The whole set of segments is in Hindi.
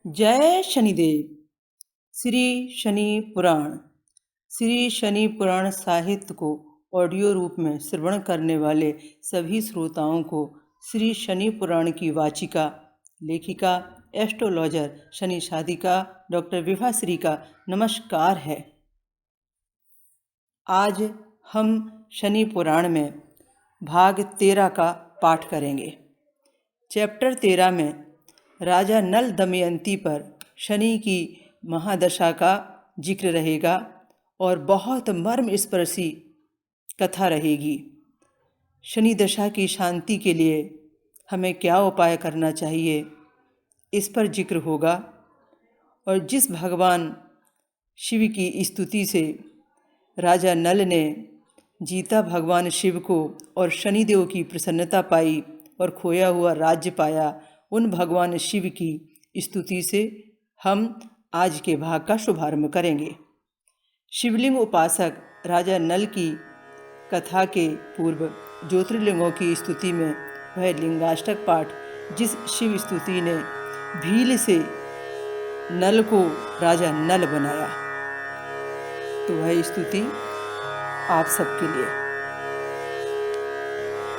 जय शनिदेव। श्री शनि पुराण। श्री शनि पुराण साहित्य को ऑडियो रूप में श्रवण करने वाले सभी श्रोताओं को श्री शनि पुराण की वाचिका, लेखिका, एस्ट्रोलॉजर, शनि साधिका डॉक्टर विभाश्री का नमस्कार है। आज हम शनि पुराण में भाग 13 का पाठ करेंगे। चैप्टर 13 में राजा नल दमयंती पर शनि की महादशा का जिक्र रहेगा और बहुत मर्मस्पर्शी कथा रहेगी। शनि दशा की शांति के लिए हमें क्या उपाय करना चाहिए, इस पर जिक्र होगा। और जिस भगवान शिव की स्तुति से राजा नल ने जीता भगवान शिव को और शनिदेव की प्रसन्नता पाई और खोया हुआ राज्य पाया, उन भगवान शिव की स्तुति से हम आज के भाग का शुभारंभ करेंगे। शिवलिंग उपासक राजा नल की कथा के पूर्व ज्योतिर्लिंगों की स्तुति में वह लिंगाष्टक पाठ, जिस शिव स्तुति ने भील से नल को राजा नल बनाया, तो वह स्तुति आप सबके लिए।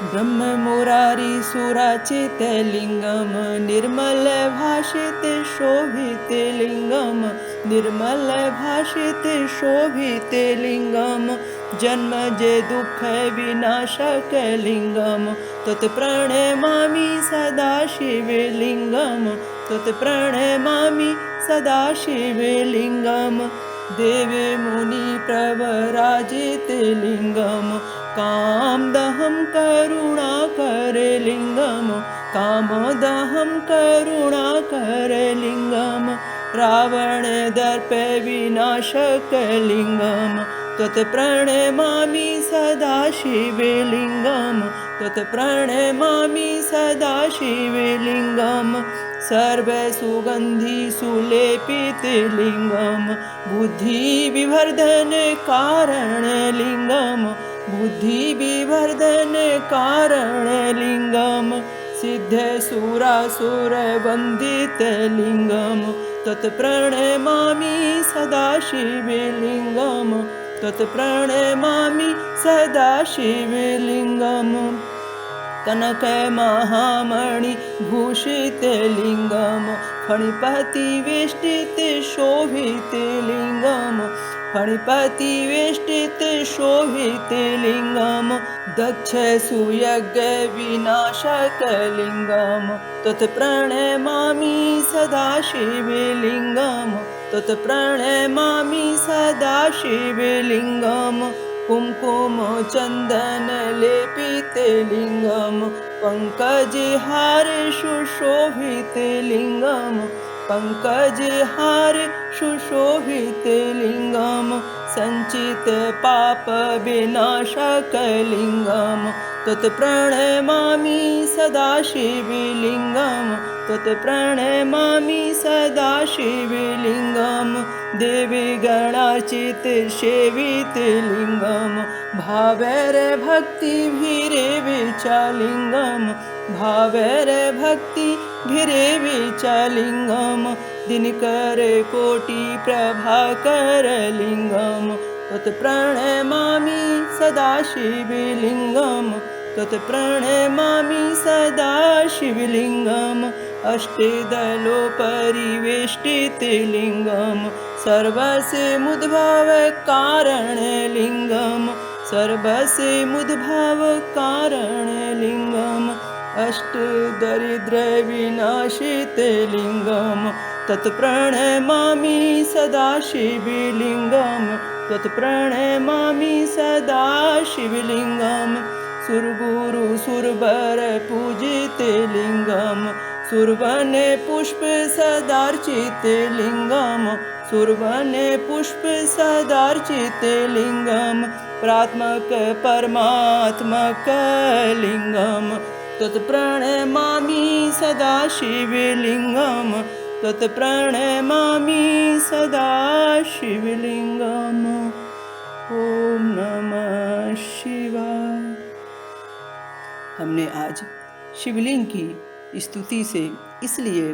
ब्रह्म मुरारी सुराचित लिंगम, निर्मल भाषित शोभित लिंगम, निर्मल भाषित शोभित लिंगम, जन्म जे दुख विनाशक लिंगम, तत्प्रणमामि सदा शिवलिंगम, तत्प्रणमामि सदा शिवलिंगम, देवे मुनि प्रवराजित लिंगम, कामदहं करुणाकर लिंगम, कामदहं करुणाकर लिंगम, रावण दर्प विनाशक लिंगम, तत्प्रणमामि सदा शिवलिंगम, तत्प्रणमामि सदा शिवलिंगम, सर्वसुगंधि सुलेपित लिंगम, बुद्धि विवर्धन कारण लिंगम, बुद्धि विवर्धन कारण लिंगम, सिद्ध सुरासुर वंदित लिंगम, तत्प्रणमामि सदा शिवलिंगम, तत्प्रणमामि सदा शिवलिंगम, कनक महामणि भूषित लिंगम, फणिपति वेष्टित शोभित लिंगम, फणिपति वेष्टित शोभित लिंगम, दक्ष सुयज्ञ विनाशक लिंगम, तत्प्रणमामि सदा शिवलिंगम, तत्प्रणमामि सदा शिवलिंगम, कुमकुम चंदन लेपित लिंगम, पंकजहार सुशोभित लिंगम, पंकजहार सुशोभित लिंगम, संचित पाप विनाशक लिंगम, तत्प्रणमामि सदा शिवलिंगम, तत्प्रणमामि सदा शिवलिंगम, देवी गणार्चित सेवित लिंगम, भावैर भक्ति भीरे विचालिंगम, भावैर भक्ति भीरे विचालिंगम, दिनकर कोटि प्रभाकर लिंगम, तत्प्रणमामि सदा शिवलिंगम, तत्प्रणमामि सदा शिवलिंगम, अष्टदलो परिवेष्टित लिंगम, सर्वसमुद्भव कारण लिंगम, सर्वसमुद्भव कारण लिंगम, अष्टदरिद्र विनाशित लिंगम, तत्प्रणमामि सदा शिवलिंगम, तत्प्रणमामि सदा शिवलिंगम, सुरगुरु सुरवर पूजित लिंगम, सुरवन पुष्प सदार्चित लिंगम, सुरवन पुष्प सदार्चित लिंगम, प्रात्मक परमात्मक लिंगम, तत्प्रणमामि सदा शिवलिंगम, तत्प्रणमामि सदा शिवलिंगम। ओम नमः शिवाय। हमने आज शिवलिंग की स्तुति से इसलिए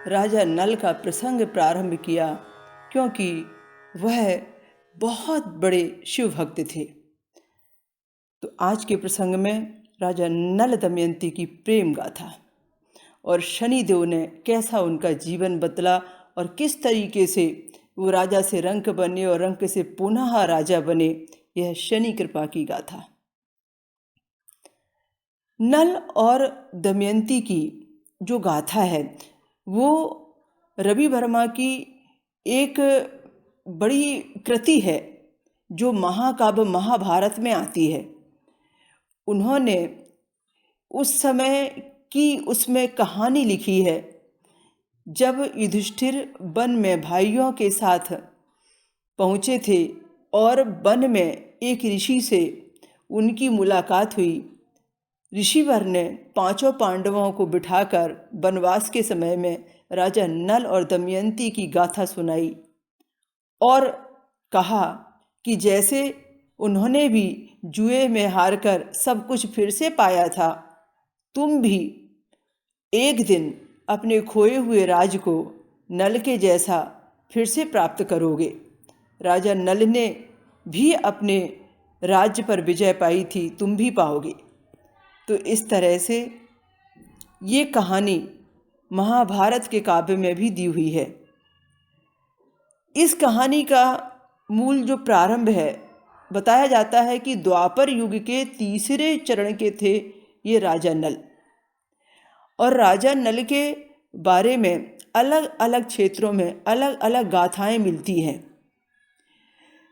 राजा नल का प्रसंग प्रारंभ किया, क्योंकि वह बहुत बड़े शिव भक्त थे। तो आज के प्रसंग में राजा नल दमयंती की प्रेम गाथा और शनिदेव ने कैसा उनका जीवन बदला और किस तरीके से वो राजा से रंक बने और रंक से पुनः राजा बने, यह शनि कृपा की गाथा। नल और दमयंती की जो गाथा है वो रवि वर्मा की एक बड़ी कृति है जो महाकाव्य महाभारत में आती है। उन्होंने उस समय की उसमें कहानी लिखी है जब युधिष्ठिर वन में भाइयों के साथ पहुँचे थे और वन में एक ऋषि से उनकी मुलाकात हुई। ऋषिवर ने पांचों पांडवों को बिठाकर वनवास के समय में राजा नल और दमयंती की गाथा सुनाई और कहा कि जैसे उन्होंने भी जुए में हारकर सब कुछ फिर से पाया था, तुम भी एक दिन अपने खोए हुए राज को नल के जैसा फिर से प्राप्त करोगे। राजा नल ने भी अपने राज्य पर विजय पाई थी, तुम भी पाओगे। तो इस तरह से ये कहानी महाभारत के काव्य में भी दी हुई है। इस कहानी का मूल जो प्रारंभ है, बताया जाता है कि द्वापर युग के तीसरे चरण के थे ये राजा नल, और राजा नल के बारे में अलग अलग क्षेत्रों में अलग अलग गाथाएं मिलती हैं।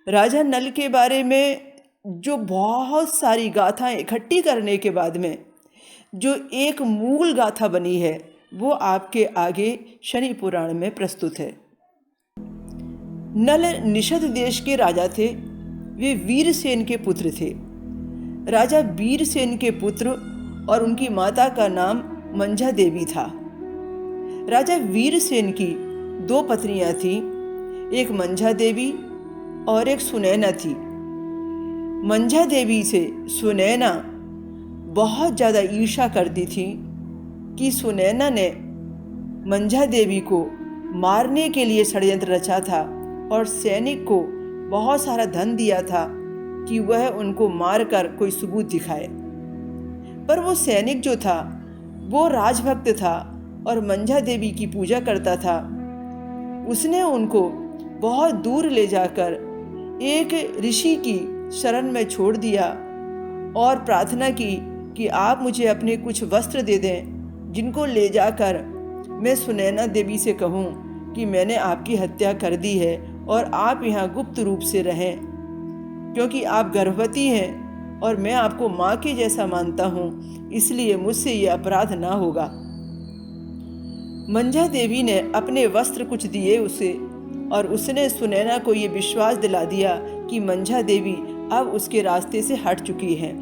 राजा नल के बारे में जो बहुत सारी गाथाएं इकट्ठी करने के बाद में जो एक मूल गाथा बनी है वो आपके आगे शनि पुराण में प्रस्तुत है। नल निषद देश के राजा थे। वे वीरसेन के पुत्र थे। राजा वीरसेन के पुत्र और उनकी माता का नाम मंझा देवी था। राजा वीरसेन की दो पत्नियां थीं, एक मंझा देवी और एक सुनैना थी। मंझा देवी से सुनैना बहुत ज़्यादा ईर्ष्या करती थी कि सुनैना ने मंझा देवी को मारने के लिए षड्यंत्र रचा था और सैनिक को बहुत सारा धन दिया था कि वह उनको मारकर कोई सबूत दिखाए। पर वो सैनिक जो था वो राजभक्त था और मंझा देवी की पूजा करता था। उसने उनको बहुत दूर ले जाकर एक ऋषि की शरण में छोड़ दिया और प्रार्थना की कि आप मुझे अपने कुछ वस्त्र दे दें, जिनको ले जाकर मैं सुनैना देवी से कहूँ कि मैंने आपकी हत्या कर दी है और आप यहाँ गुप्त रूप से रहें, क्योंकि आप गर्भवती हैं और मैं आपको माँ के जैसा मानता हूँ, इसलिए मुझसे ये अपराध ना होगा। मंझा देवी ने अपने वस्त्र कुछ दिए उसे, और उसने सुनैना को ये विश्वास दिला दिया कि मंझा देवी अब उसके रास्ते से हट चुकी हैं।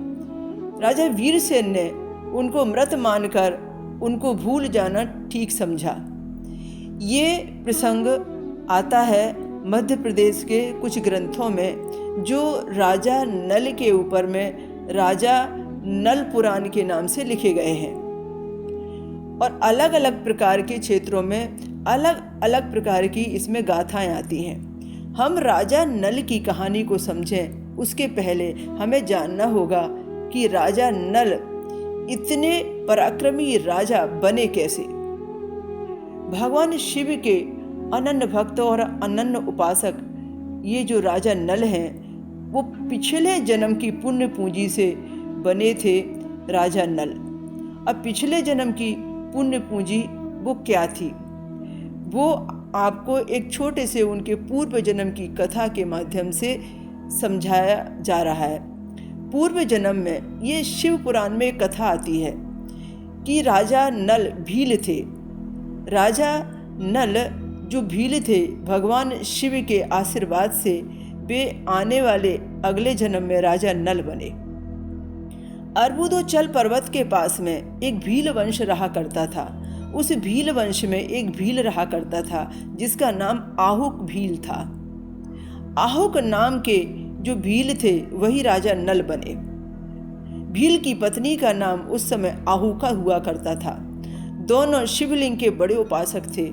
राजा वीरसेन ने उनको मृत मानकर उनको भूल जाना ठीक समझा। ये प्रसंग आता है मध्य प्रदेश के कुछ ग्रंथों में जो राजा नल के ऊपर में राजा नल पुराण के नाम से लिखे गए हैं, और अलग अलग प्रकार के क्षेत्रों में अलग अलग प्रकार की इसमें गाथाएं आती हैं। हम राजा नल की कहानी को समझें उसके पहले हमें जानना होगा कि राजा नल इतने पराक्रमी राजा बने कैसे। भगवान शिव के अनन्य भक्त और अनन्य उपासक ये जो राजा नल हैं वो पिछले जन्म की पुण्य पूंजी से बने थे राजा नल। अब पिछले जन्म की पुण्य पूंजी वो क्या थी, वो आपको एक छोटे से उनके पूर्व जन्म की कथा के माध्यम से समझाया जा रहा है। पूर्व जन्म में ये शिव पुराण में एक कथा आती है कि राजा नल भील थे। राजा नल जो भील थे, भगवान शिव के आशीर्वाद से वे आने वाले अगले जन्म में राजा नल बने। अर्बुदोचल पर्वत के पास में एक भील वंश रहा करता था। उस भील वंश में एक भील रहा करता था जिसका नाम आहुक भील था। आहुक नाम के जो भील थे वही राजा नल बने। भील की पत्नी का नाम उस समय आहुका हुआ करता था। दोनों शिवलिंग के बड़े उपासक थे।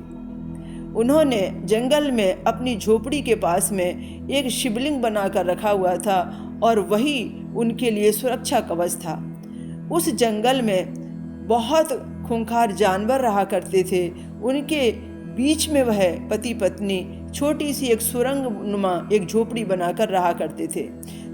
उन्होंने जंगल में अपनी झोपड़ी के पास में एक शिवलिंग बनाकर रखा हुआ था और वही उनके लिए सुरक्षा कवच था। उस जंगल में बहुत खूंखार जानवर रहा करते थे। उनके बीच में वह पति पत्नी छोटी सी एक सुरंग नुमा एक झोपड़ी बनाकर रहा करते थे।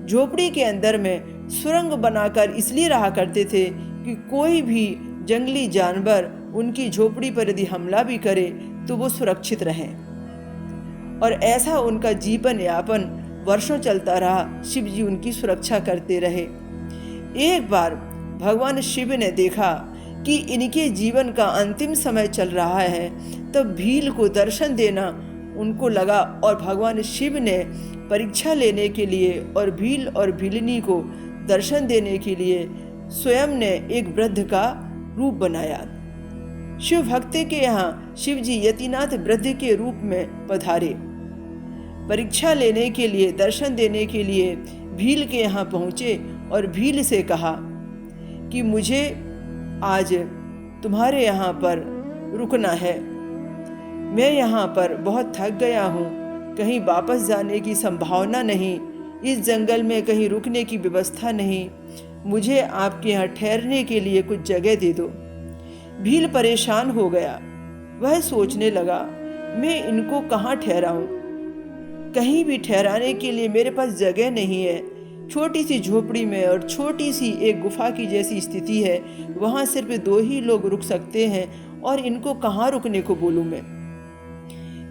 झोपड़ी के अंदर में सुरंग बनाकर इसलिए रहा करते थे कि कोई भी जंगली जानवर उनकी झोपड़ी पर यदि हमला भी करे तो वो सुरक्षित रहें। और ऐसा उनका जीवन यापन वर्षों चलता रहा। शिव जी उनकी सुरक्षा करते रहे। एक बार भगवान शिव ने देखा कि इनके जीवन का अंतिम समय चल रहा है, तब भील को दर्शन देना उनको लगा और भगवान शिव ने परीक्षा लेने के लिए और भील और भीलनी को दर्शन देने के लिए स्वयं ने एक वृद्ध का रूप बनाया। शिव भक्ति के यहाँ शिव जी यतिनाथ वृद्ध के रूप में पधारे। परीक्षा लेने के लिए, दर्शन देने के लिए भील के यहाँ पहुँचे और भील से कहा कि मुझे आज तुम्हारे यहाँ पर रुकना है। मैं यहाँ पर बहुत थक गया हूँ, कहीं वापस जाने की संभावना नहीं, इस जंगल में कहीं रुकने की व्यवस्था नहीं, मुझे आपके यहाँ ठहरने के लिए कुछ जगह दे दो। भील परेशान हो गया। वह सोचने लगा, मैं इनको कहाँ ठहराऊँ? कहीं भी ठहराने के लिए मेरे पास जगह नहीं है। छोटी सी झोपड़ी में और छोटी सी एक गुफा की जैसी स्थिति है, वहाँ सिर्फ 2 ही लोग रुक सकते हैं और इनको कहाँ रुकने को बोलूँ मैं?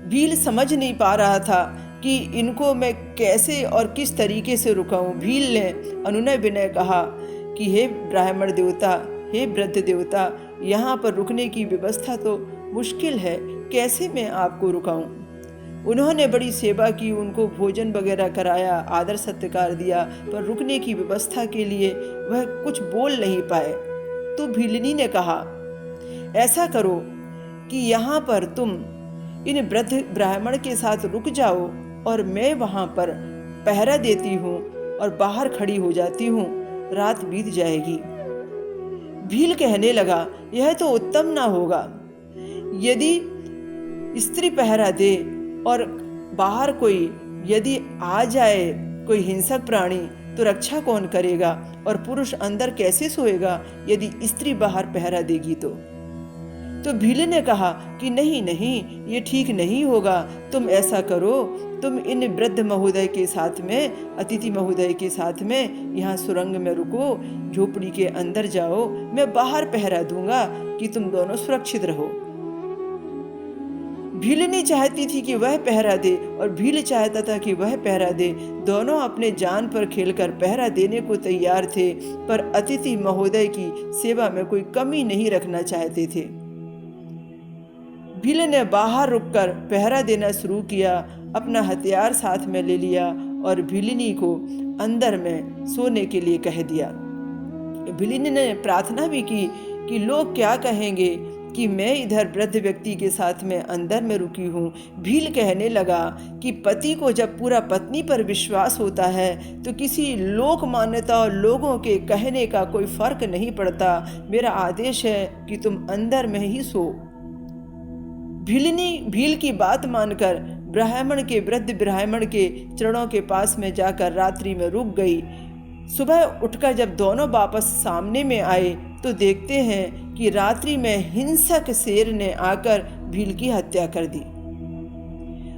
भील समझ नहीं पा रहा था कि इनको मैं कैसे और किस तरीके से रुकाऊं। भील ने अनुनय विनय कहा कि हे ब्राह्मण देवता, हे वृद्ध देवता, यहाँ पर रुकने की व्यवस्था तो मुश्किल है, कैसे मैं आपको रुकाऊं? उन्होंने बड़ी सेवा की, उनको भोजन वगैरह कराया, आदर सत्कार दिया, पर रुकने की व्यवस्था के लिए वह कुछ बोल नहीं पाए। तो भीलनी ने कहा, ऐसा करो कि यहाँ पर तुम इन वृद्ध ब्राह्मण के साथ रुक जाओ और मैं वहाँ पर पहरा देती हूँ और बाहर खड़ी हो जाती हूँ, रात बीत जाएगी। भील कहने लगा, यह तो उत्तम ना होगा। यदि स्त्री पहरा दे और बाहर कोई यदि आ जाए, कोई हिंसक प्राणी, तो रक्षा कौन करेगा? और पुरुष अंदर कैसे सोएगा यदि स्त्री बाहर पहरा देगी तो भील ने कहा कि नहीं नहीं, ये ठीक नहीं होगा। तुम ऐसा करो, तुम इन वृद्ध महोदय के साथ में, अतिथि महोदय के साथ में यहाँ सुरंग में रुको, झोपड़ी के अंदर जाओ, मैं बाहर पहरा दूंगा कि तुम दोनों सुरक्षित रहो। भीलनी चाहती थी कि वह पहरा दे और भील चाहता था कि वह पहरा दे। दोनों अपने जान पर खेलकर पहरा देने को तैयार थे, पर अतिथि महोदय की सेवा में कोई कमी नहीं रखना चाहते थे। भील ने बाहर रुककर पहरा देना शुरू किया, अपना हथियार साथ में ले लिया और भीलनी को अंदर में सोने के लिए कह दिया। भीलनी ने प्रार्थना भी की कि लोग क्या कहेंगे कि मैं इधर वृद्ध व्यक्ति के साथ में अंदर में रुकी हूँ। भील कहने लगा कि पति को जब पूरा पत्नी पर विश्वास होता है तो किसी लोक मान्यता और लोगों के कहने का कोई फर्क नहीं पड़ता। मेरा आदेश है कि तुम अंदर में ही सो। भीलनी भील की बात मानकर वृद्ध ब्राह्मण के चरणों के पास में जाकर रात्रि में रुक गई। सुबह उठकर जब दोनों वापस सामने में आए तो देखते हैं कि रात्रि में हिंसक शेर ने आकर भील की हत्या कर दी।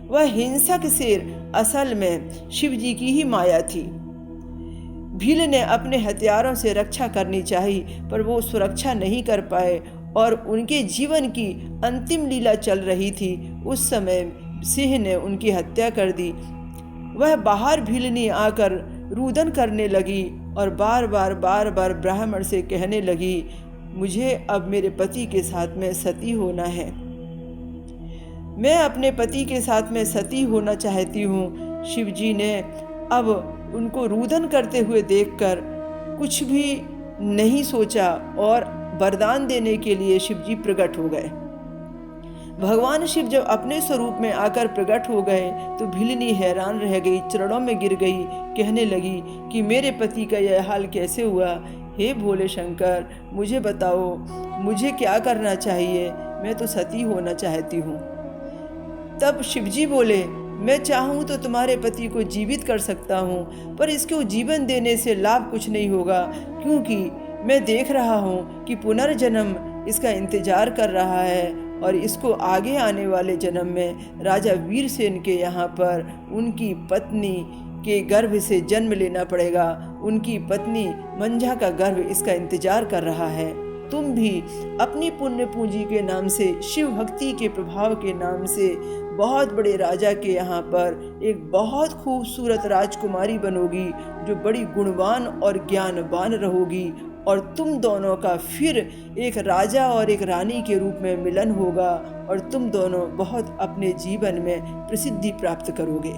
वह हिंसक शेर असल में शिव जी की ही माया थी। भील ने अपने हथियारों से रक्षा करनी चाहिए, पर वो सुरक्षा नहीं कर पाए और उनके जीवन की अंतिम लीला चल रही थी। उस समय सिंह ने उनकी हत्या कर दी। वह बाहर भीलनी आकर रुदन करने लगी और बार बार ब्राह्मण से कहने लगी, मुझे अब मेरे पति के साथ में सती होना है, मैं अपने पति के साथ में सती होना चाहती हूँ। शिव जी ने अब उनको रुदन करते हुए देखकर कुछ भी नहीं सोचा और वरदान देने के लिए शिव जी प्रकट हो गए। भगवान शिव जब अपने स्वरूप में आकर प्रकट हो गए तो भीलनी हैरान रह गई, चरणों में गिर गई, कहने लगी कि मेरे पति का यह हाल कैसे हुआ, हे भोले शंकर, मुझे बताओ, मुझे क्या करना चाहिए? मैं तो सती होना चाहती हूँ। तब शिवजी बोले, मैं चाहूँ तो तुम्हारे पति को जीवित कर सकता हूँ, पर इसको जीवन देने से लाभ कुछ नहीं होगा, क्योंकि मैं देख रहा हूँ कि पुनर्जन्म इसका इंतजार कर रहा है और इसको आगे आने वाले जन्म में राजा वीरसेन के यहाँ पर उनकी पत्नी के गर्भ से जन्म लेना पड़ेगा। उनकी पत्नी मंझा का गर्भ इसका इंतजार कर रहा है। तुम भी अपनी पुण्य पूंजी के नाम से, शिव भक्ति के प्रभाव के नाम से बहुत बड़े राजा के यहाँ पर एक बहुत खूबसूरत राजकुमारी बनोगी, जो बड़ी गुणवान और ज्ञानवान रहोगी, और तुम दोनों का फिर एक राजा और एक रानी के रूप में मिलन होगा और तुम दोनों बहुत अपने जीवन में प्रसिद्धि प्राप्त करोगे।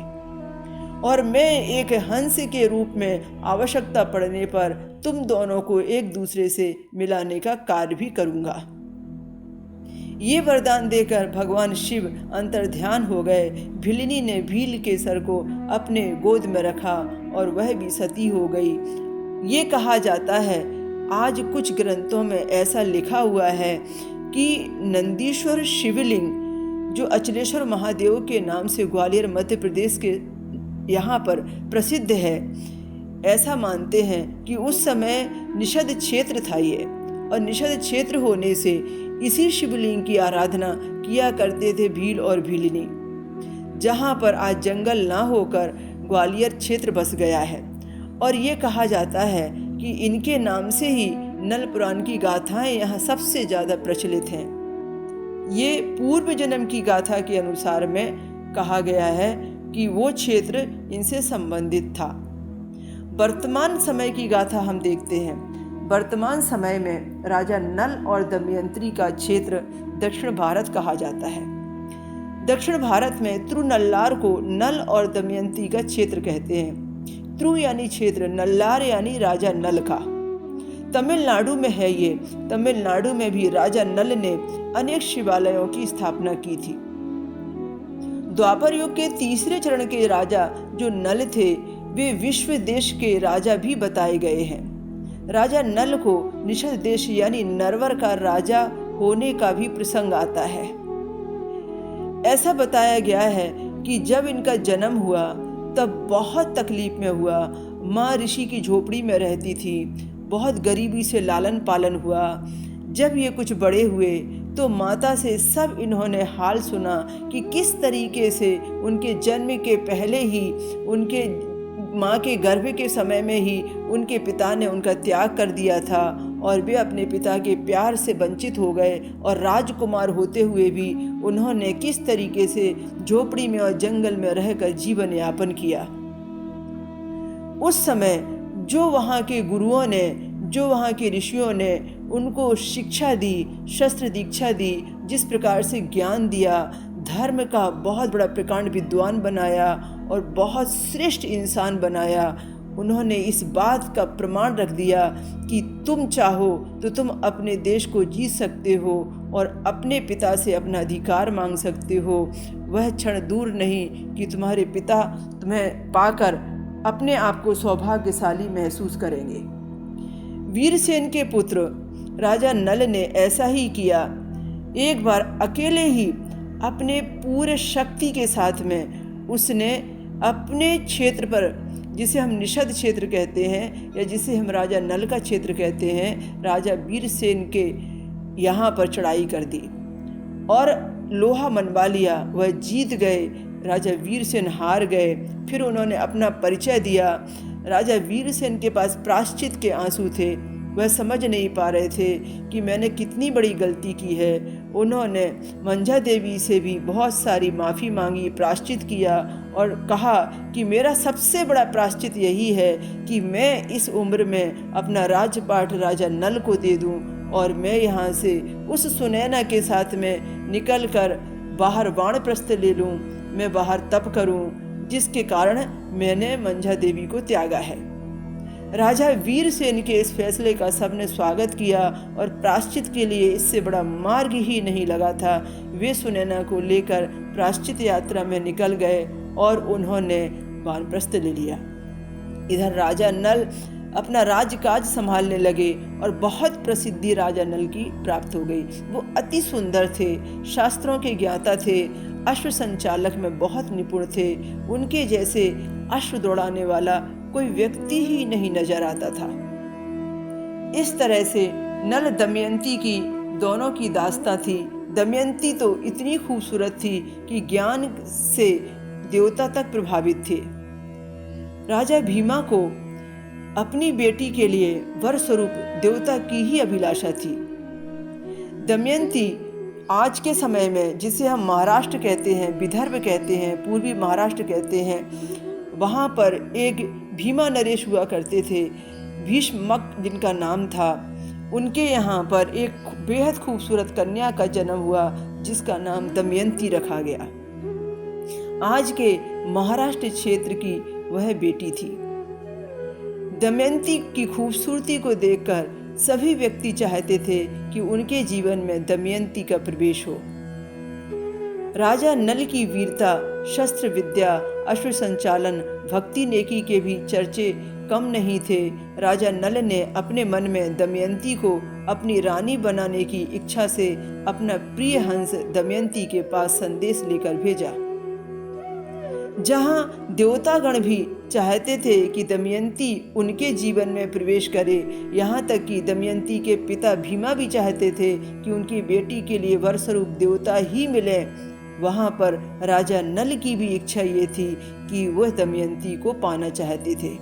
और मैं एक हंस के रूप में आवश्यकता पड़ने पर तुम दोनों को एक दूसरे से मिलाने का कार्य भी करूँगा। ये वरदान देकर भगवान शिव अंतर्ध्यान हो गए। भिलिनी ने भील के सर को अपने गोद में रखा और वह भी सती हो गई। ये कहा जाता है, आज कुछ ग्रंथों में ऐसा लिखा हुआ है कि नंदीश्वर शिवलिंग, जो अचलेश्वर महादेव के नाम से ग्वालियर मध्य प्रदेश के यहाँ पर प्रसिद्ध है, ऐसा मानते हैं कि उस समय निषद क्षेत्र था ये, और निषद क्षेत्र होने से इसी शिवलिंग की आराधना किया करते थे भील और भीलिनी। जहाँ पर आज जंगल ना होकर ग्वालियर क्षेत्र बस गया है। और ये कहा जाता है कि इनके नाम से ही नल पुराण की गाथाएं यहाँ सबसे ज़्यादा प्रचलित हैं। ये पूर्व जन्म की गाथा के अनुसार में कहा गया है कि वो क्षेत्र इनसे संबंधित था। वर्तमान समय की गाथा हम देखते हैं। वर्तमान समय में राजा नल और दमयंती का क्षेत्र दक्षिण भारत कहा जाता है। दक्षिण भारत में त्रुनल्लार को नल और दमयंती का क्षेत्र कहते हैं। त्रू यानी क्षेत्र, नल्लार यानी राजा नल का। तमिलनाडु में है ये। तमिलनाडु में भी राजा नल ने अनेक शिवालयों की स्थापना की थी। द्वापर युग के तीसरे चरण के राजा जो नल थे, वे विश्व देश के राजा भी बताए गए हैं। राजा नल को निषद देश यानी नरवर का राजा होने का भी प्रसंग आता है। ऐसा बताया गया है कि जब इनका जन्म हुआ तब बहुत तकलीफ में हुआ। माँ ऋषि की झोपड़ी में रहती थी। बहुत गरीबी से लालन पालन हुआ। जब ये कुछ बड़े हुए तो माता से सब इन्होंने हाल सुना कि किस तरीके से उनके जन्म के पहले ही, उनके माँ के गर्भ के समय में ही उनके पिता ने उनका त्याग कर दिया था और वे अपने पिता के प्यार से वंचित हो गए। और राजकुमार होते हुए भी उन्होंने किस तरीके से झोपड़ी में और जंगल में रहकर जीवन यापन किया। उस समय जो वहाँ के गुरुओं ने, जो वहाँ के ऋषियों ने उनको शिक्षा दी, शस्त्र दीक्षा दी, जिस प्रकार से ज्ञान दिया, धर्म का बहुत बड़ा प्रकांड विद्वान बनाया और बहुत श्रेष्ठ इंसान बनाया, उन्होंने इस बात का प्रमाण रख दिया कि तुम चाहो तो तुम अपने देश को जीत सकते हो और अपने पिता से अपना अधिकार मांग सकते हो। वह क्षण दूर नहीं कि तुम्हारे पिता तुम्हें पाकर अपने आप को सौभाग्यशाली महसूस करेंगे। वीरसेन के पुत्र राजा नल ने ऐसा ही किया। एक बार अकेले ही अपने पूरे शक्ति के साथ में उसने अपने क्षेत्र पर, जिसे हम निषद क्षेत्र कहते हैं या जिसे हम राजा नल का क्षेत्र कहते हैं, राजा वीरसेन के यहाँ पर चढ़ाई कर दी और लोहा मनवा लिया। वह जीत गए। राजा वीरसेन हार गए। फिर उन्होंने अपना परिचय दिया। राजा वीरसेन के पास प्रायश्चित के आंसू थे। वह समझ नहीं पा रहे थे कि मैंने कितनी बड़ी गलती की है। उन्होंने मंझा देवी से भी बहुत सारी माफ़ी मांगी, प्रायश्चित किया और कहा कि मेरा सबसे बड़ा प्रायश्चित यही है कि मैं इस उम्र में अपना राजपाट राजा नल को दे दूं और मैं यहाँ से उस सुनैना के साथ में निकल कर बाहर वानप्रस्थ ले लूँ, मैं बाहर तप करूँ, जिसके कारण मैंने मंझा देवी को त्यागा है। राजा वीरसेन के इस फैसले का सबने स्वागत किया और प्रायश्चित के लिए इससे बड़ा मार्ग ही नहीं लगा था। वे सुनैना को लेकर प्रायश्चित यात्रा में निकल गए और उन्होंने वानप्रस्थ ले लिया। इधर राजा नल अपना राजकाज संभालने लगे और बहुत प्रसिद्धि राजा नल की प्राप्त हो गई। वो अति सुंदर थे, शास्त्रों के ज्ञाता थे, अश्व संचालक में बहुत निपुण थे। उनके जैसे अश्व दौड़ाने वाला कोई व्यक्ति ही नहीं नजर आता था। इस तरह से नल दमयंती की दोनों की दास्तां थी। दमयंती तो इतनी खूबसूरत थी कि ज्ञान से देवता तक प्रभावित थे। राजा भीमा को अपनी बेटी के लिए वर स्वरूप देवता की ही अभिलाषा थी। दमयंती आज के समय में, जिसे हम महाराष्ट्र कहते हैं, विदर्भ कहते हैं, पूर्वी महाराष्ट्र कहते हैं, वहाँ पर एक भीमा नरेश हुआ करते थे, भीष्मक जिनका नाम था। उनके यहाँ पर एक बेहद खूबसूरत कन्या का जन्म हुआ जिसका नाम दमयंती रखा गया। आज के महाराष्ट्र क्षेत्र की वह बेटी थी। दमयंती की खूबसूरती को देखकर सभी व्यक्ति चाहते थे कि उनके जीवन में दमयंती का प्रवेश हो। राजा नल की वीरता, शस्त्र विद्या, अश्व संचालन, भक्ति नेकी के भी चर्चे कम नहीं थे। राजा नल ने अपने मन में दमयंती को अपनी रानी बनाने की इच्छा से अपना प्रिय हंस दमयंती के पास संदेश लेकर भेजा। जहां देवतागण भी चाहते थे कि दमयंती उनके जीवन में प्रवेश करे, यहाँ तक कि दमयंती के पिता भीमा भी चाहते थे कि उनकी बेटी के लिए वर स्वरूप देवता ही मिले। वहाँ पर राजा नल की भी इच्छा ये थी कि वह दमयंती को पाना चाहते थे।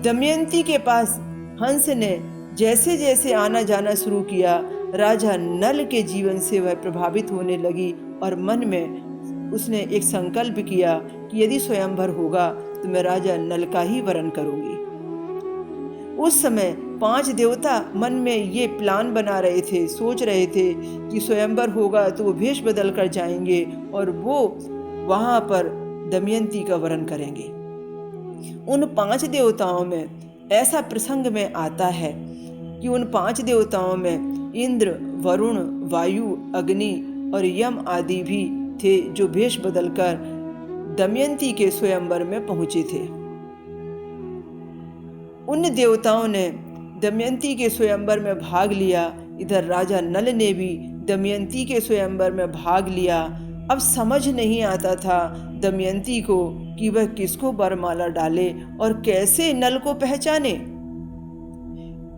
दमयंती के पास हंस ने जैसे जैसे आना जाना शुरू किया, राजा नल के जीवन से वह प्रभावित होने लगी और मन में उसने एक संकल्प किया कि यदि स्वयंवर होगा तो मैं राजा नल का ही वरण करूंगी। उस समय 5 देवता मन में ये प्लान बना रहे थे, सोच रहे थे कि स्वयंवर होगा तो वो भेष बदल कर जाएंगे और वो वहाँ पर दमयंती का वरण करेंगे। उन 5 देवताओं में ऐसा प्रसंग में आता है कि उन 5 देवताओं में इंद्र, वरुण, वायु, अग्नि और यम आदि भी थे जो भेष बदलकर दमयंती के स्वयंवर में पहुंचे थे। उन देवताओं ने दमयंती के स्वयंवर में भाग लिया। इधर राजा नल ने भी दमयंती के स्वयंवर में भाग लिया। अब समझ नहीं आता था दमयंती को कि वह किसको वरमाला डाले और कैसे नल को पहचाने,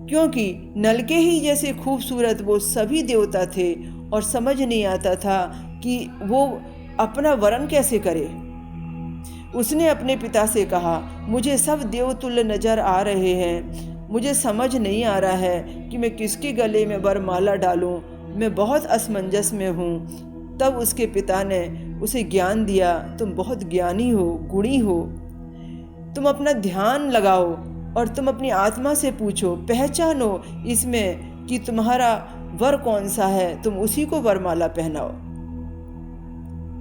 क्योंकि नल के ही जैसे खूबसूरत वो सभी देवता थे और समझ नहीं आता था कि वो अपना वरण कैसे करे। उसने अपने पिता से कहा, मुझे सब देवतुल्य नजर आ रहे हैं, मुझे समझ नहीं आ रहा है कि मैं किसके गले में वरमाला डालूं, मैं बहुत असमंजस में हूँ। तब उसके पिता ने उसे ज्ञान दिया, तुम बहुत ज्ञानी हो, गुणी हो, तुम अपना ध्यान लगाओ और तुम अपनी आत्मा से पूछो, पहचानो इसमें कि तुम्हारा वर कौन सा है, तुम उसी को वरमाला पहनाओ।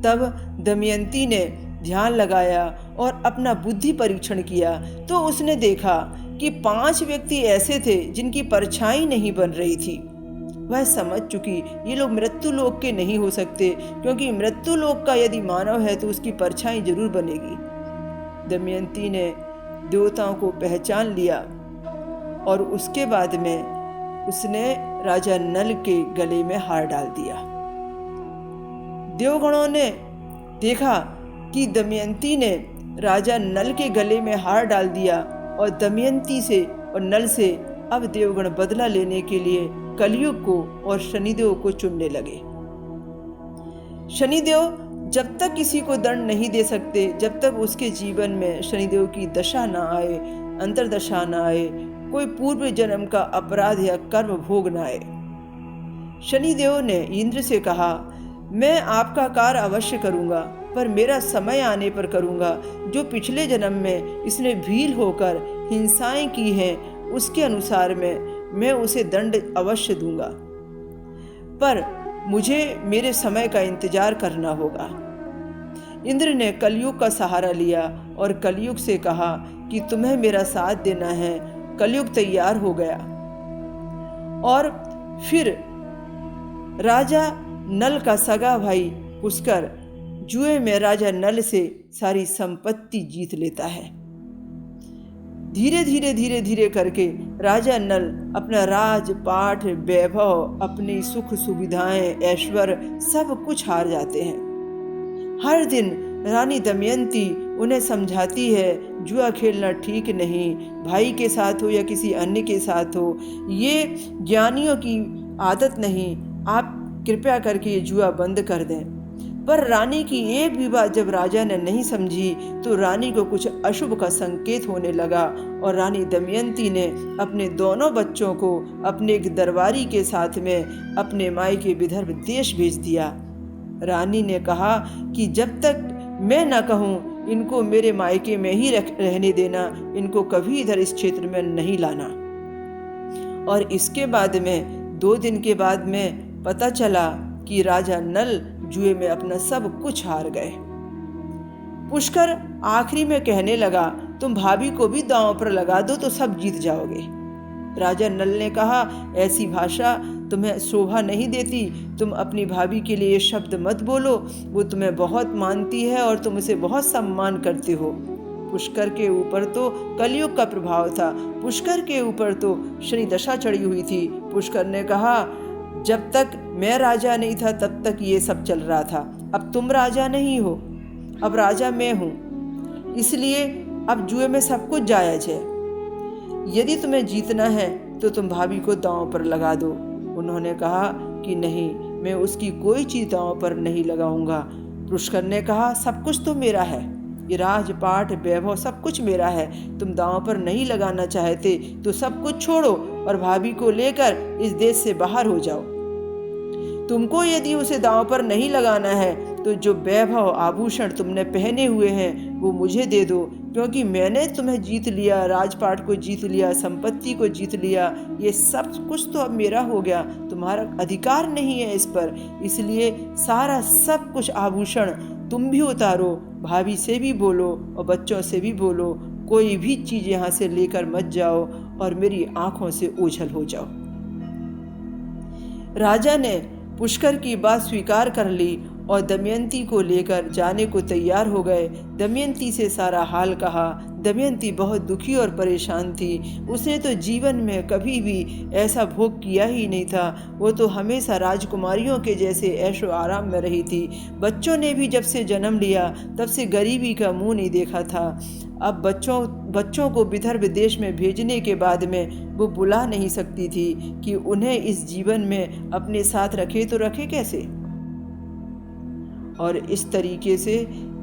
तब दमयंती ने ध्यान लगाया और अपना बुद्धि परीक्षण किया तो उसने देखा कि 5 व्यक्ति ऐसे थे जिनकी परछाई नहीं बन रही थी। वह समझ चुकी ये लोग मृत्यु लोक के नहीं हो सकते, क्योंकि मृत्यु लोक का यदि मानव है तो उसकी परछाई जरूर बनेगी। दमयंती ने देवताओं को पहचान लिया और उसके बाद में उसने राजा नल के गले में हार डाल दिया। देवगणों ने देखा कि दमयंती ने राजा नल के गले में हार डाल दिया और दमयंती से और नल से अब देवगण बदला लेने के लिए कलयुग को और शनिदेव को चुनने लगे। शनिदेव जब तक किसी को दंड नहीं दे सकते, जब तक उसके जीवन में शनिदेव की दशा ना आए, अंतरदशा ना आए, कोई पूर्व जन्म का अपराध या कर्म भोग ना आए। शनिदेव ने इंद्र से कहा, मैं आपका कार्य अवश्य करूंगा, पर मेरा समय आने पर करूंगा। जो पिछले जन्म में इसने भील होकर हिंसाएं की हैं, उसके अनुसार मैं उसे दंड अवश्य दूंगा, पर मुझे मेरे समय का इंतजार करना होगा। इंद्र ने कलयुग का सहारा लिया और कलयुग से कहा कि तुम्हें मेरा साथ देना है। कलयुग तैयार हो गया और फिर राजा नल का सगा भाई पुष्कर जुए में राजा नल से सारी संपत्ति जीत लेता है। धीरे धीरे करके राजा नल अपना राजपाट, वैभव, अपनी सुख सुविधाएं, ऐश्वर्य सब कुछ हार जाते हैं। हर दिन रानी दमयंती उन्हें समझाती है, जुआ खेलना ठीक नहीं, भाई के साथ हो या किसी अन्य के साथ हो, ये ज्ञानियों की आदत नहीं, आप कृपया करके ये जुआ बंद कर दें। पर रानी की एक भी बात जब राजा ने नहीं समझी तो रानी को कुछ अशुभ का संकेत होने लगा और रानी दमयंती ने अपने दोनों बच्चों को अपने एक दरबारी के साथ में अपने मायके विदर्भ देश भेज दिया। रानी ने कहा कि जब तक मैं न कहूँ इनको मेरे मायके में ही रहने देना, इनको कभी इधर इस क्षेत्र में नहीं लाना। और इसके बाद में 2 दिन के बाद में पता चला कि राजा नल जुए में अपना सब कुछ हार गए। पुष्कर आखिरी में कहने लगा, तुम भाभी को भी दांव पर लगा दो तो सब जीत जाओगे। राजा नल ने कहा, ऐसी भाषा तुम्हें शोभा नहीं देती, तुम अपनी भाभी के लिए ये शब्द मत बोलो, वो तुम्हें बहुत मानती है और तुम उसे बहुत सम्मान करते हो। पुष्कर के ऊपर तो कलयुग का प्रभाव था, पुष्कर के ऊपर तो शनि दशा चढ़ी हुई थी। पुष्कर ने कहा, जब तक मैं राजा नहीं था तब तक ये सब चल रहा था, अब तुम राजा नहीं हो, अब राजा मैं हूँ, इसलिए अब जुए में सब कुछ जायज है। यदि तुम्हें जीतना है तो तुम भाभी को दांव पर लगा दो। उन्होंने कहा कि नहीं, मैं उसकी कोई चीज दांव पर नहीं लगाऊंगा। पुष्कर ने कहा, सब कुछ तो मेरा है, ये राजपाट, वैभव सब कुछ मेरा है, तुम दांव पर नहीं लगाना चाहते तो सब कुछ छोड़ो और भाभी को लेकर इस देश से बाहर हो जाओ। तुमको यदि उसे दांव पर नहीं लगाना है तो जो वैभव आभूषण तुमने पहने हुए हैं वो मुझे दे दो, क्योंकि मैंने तुम्हें जीत लिया, राजपाट को जीत लिया, संपत्ति को जीत लिया, ये सब कुछ तो अब मेरा हो गया, तुम्हारा अधिकार नहीं है इस पर, इसलिए सारा सब कुछ आभूषण तुम भी उतारो, भाभी से भी बोलो और बच्चों से भी बोलो, कोई भी चीज़ यहाँ से लेकर मत जाओ और मेरी आंखों से ओझल हो जाओ। राजा ने पुष्कर की बात स्वीकार कर ली और दमयंती को लेकर जाने को तैयार हो गए। दमयंती से सारा हाल कहा। दमयंती बहुत दुखी और परेशान थी। उसने तो जीवन में कभी भी ऐसा भोग किया ही नहीं था। वो तो हमेशा राजकुमारियों के जैसे ऐशो आराम में रही थी। बच्चों ने भी जब से जन्म लिया तब से गरीबी का मुंह नहीं देखा था। अब बच्चों को विदर्भ देश में भेजने के बाद में वो बुला नहीं सकती थी कि उन्हें इस जीवन में अपने साथ रखे तो रखे कैसे। और इस तरीके से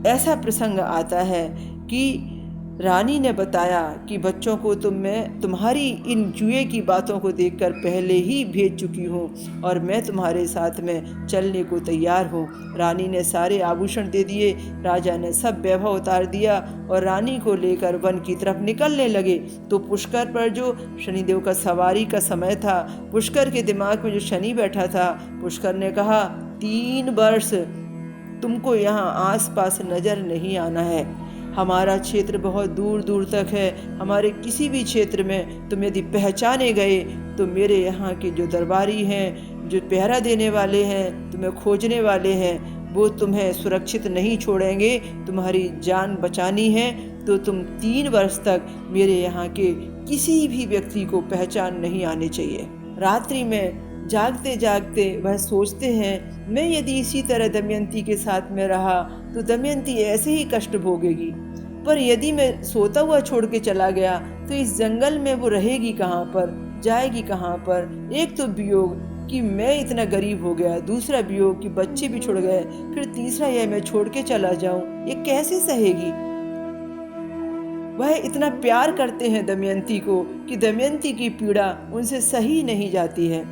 ऐसा प्रसंग आता है कि रानी ने बताया कि बच्चों को मैं तुम्हारी इन जुए की बातों को देखकर पहले ही भेज चुकी हूँ और मैं तुम्हारे साथ में चलने को तैयार हूँ। रानी ने सारे आभूषण दे दिए। राजा ने सब वैभव उतार दिया और रानी को लेकर वन की तरफ निकलने लगे। तो पुष्कर पर जो शनिदेव का सवारी का समय था, पुष्कर के दिमाग में जो शनि बैठा था, पुष्कर ने कहा 3 वर्ष तुमको यहाँ आसपास नजर नहीं आना है। हमारा क्षेत्र बहुत दूर दूर तक है। हमारे किसी भी क्षेत्र में तुम यदि पहचाने गए तो मेरे यहाँ के जो दरबारी हैं, जो पहरा देने वाले हैं, तुम्हें खोजने वाले हैं, वो तुम्हें सुरक्षित नहीं छोड़ेंगे। तुम्हारी जान बचानी है तो तुम 3 वर्ष तक मेरे यहाँ के किसी भी व्यक्ति को पहचान नहीं आनी चाहिए। रात्रि में जागते जागते वह सोचते हैं, मैं यदि इसी तरह दमयंती के साथ में रहा तो दमयंती ऐसे ही कष्ट भोगेगी, पर यदि मैं सोता हुआ छोड़ के चला गया तो इस जंगल में वो रहेगी कहाँ पर, जाएगी कहाँ पर। एक तो वियोग कि मैं इतना गरीब हो गया, दूसरा वियोग कि बच्चे भी छुड़ गए, फिर तीसरा यह मैं छोड़ के चला जाऊं, ये कैसे सहेगी। वह इतना प्यार करते हैं दमयंती को कि दमयंती की पीड़ा उनसे सही नहीं जाती है।